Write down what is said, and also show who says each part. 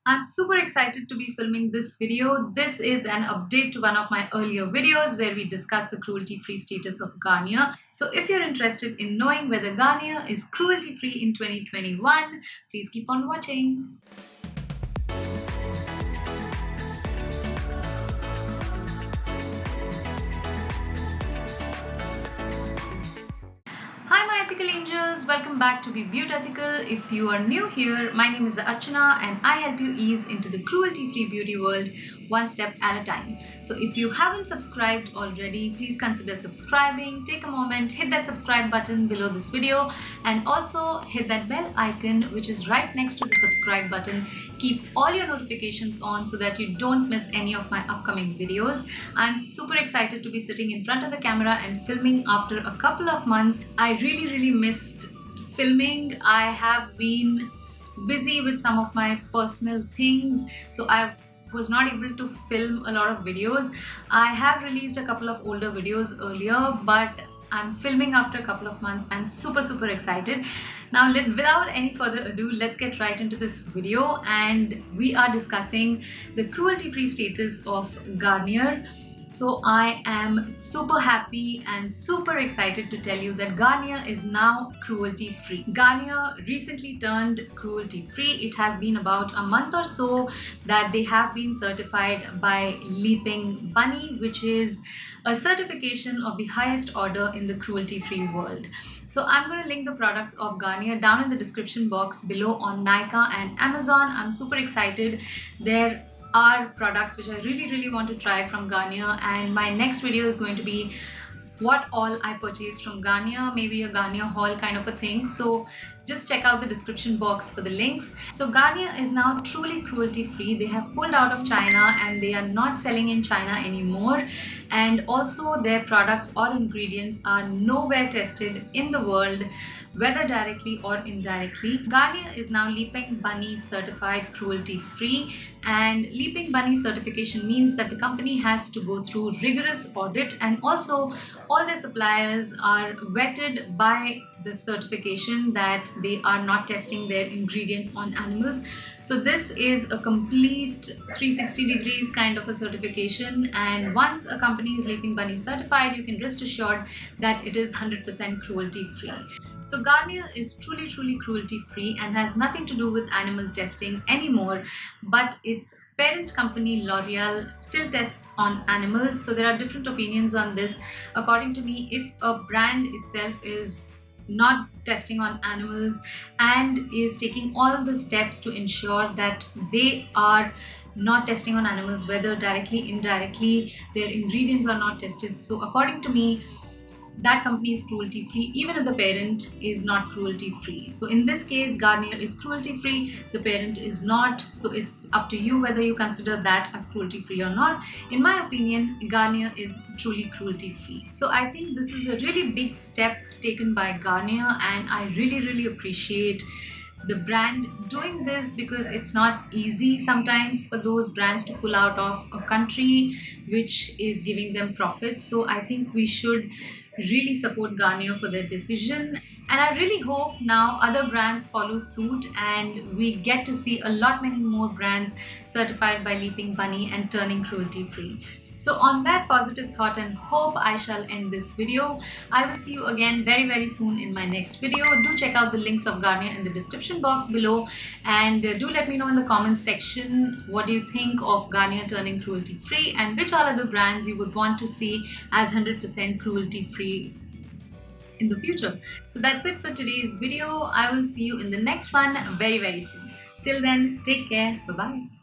Speaker 1: I'm super excited to be filming this video. This is an update to one of my earlier videos where we discussed the cruelty-free status of Garnier. So if you're interested in knowing whether Garnier is cruelty-free in 2021, please keep on watching. Hi my ethical angels, welcome back to Be Beautethical. If you are new here, my name is Archana and I help you ease into the cruelty-free beauty world one step at a time. So if you haven't subscribed already, please consider subscribing. Take a moment, hit that subscribe button below this video and also hit that bell icon which is right next to the subscribe button. Keep all your notifications on so that you don't miss any of my upcoming videos. I'm super excited to be sitting in front of the camera and filming after a couple of months. I really missed filming. I have been busy with some of my personal things, so I was not able to film a lot of videos. I have released a couple of older videos earlier, but I'm filming after a couple of months. I'm super excited. Now without any further ado, let's get right into this video, and we are discussing the cruelty-free status of Garnier. So I am super happy and super excited to tell you that Garnier is now cruelty-free. Garnier recently turned cruelty-free. It has been about a month or so that they have been certified by Leaping Bunny, which is a certification of the highest order in the cruelty-free world. So I'm going to link the products of Garnier down in the description box below on Nykaa and Amazon. I'm super excited. There are products which I really want to try from Garnier, and my next video is going to be what all I purchased from Garnier, maybe a Garnier haul kind of a thing. So just check out the description box for the links. So Garnier is now truly cruelty free. They have pulled out of China and they are not selling in China anymore, and also their products or ingredients are nowhere tested in the world, whether directly or indirectly. Garnier is now Leaping Bunny certified cruelty free, and Leaping Bunny certification means that the company has to go through rigorous audit, and also all their suppliers are vetted by the certification that they are not testing their ingredients on animals. So this is a complete 360 degrees kind of a certification, and once a company is Leaping Bunny certified, you can rest assured that it is 100% cruelty free. So Garnier is truly cruelty free and has nothing to do with animal testing anymore, but its parent company L'Oreal still tests on animals. So there are different opinions on this. According to me, if a brand itself is not testing on animals and is taking all the steps to ensure that they are not testing on animals, whether directly, indirectly, their ingredients are not tested. So according to me, that company is cruelty free even if the parent is not cruelty free. So in this case, Garnier is cruelty free, the parent is not. So it's up to you whether you consider that as cruelty free or not. In my opinion, Garnier is truly cruelty free. So I think this is a really big step taken by Garnier, and I really appreciate the brand doing this, because it's not easy sometimes for those brands to pull out of a country which is giving them profits. So I think we should really support Garnier for their decision, and I really hope now other brands follow suit and we get to see a lot many more brands certified by Leaping Bunny and turning cruelty free. So on that positive thought and hope, I shall end this video. I will see you again very soon in my next video. Do check out the links of Garnier in the description box below, and do let me know in the comments section what do you think of Garnier turning cruelty free, and which all other brands you would want to see as 100% cruelty free in the future. So that's it for today's video. I will see you in the next one very soon. Till then, take care. Bye bye.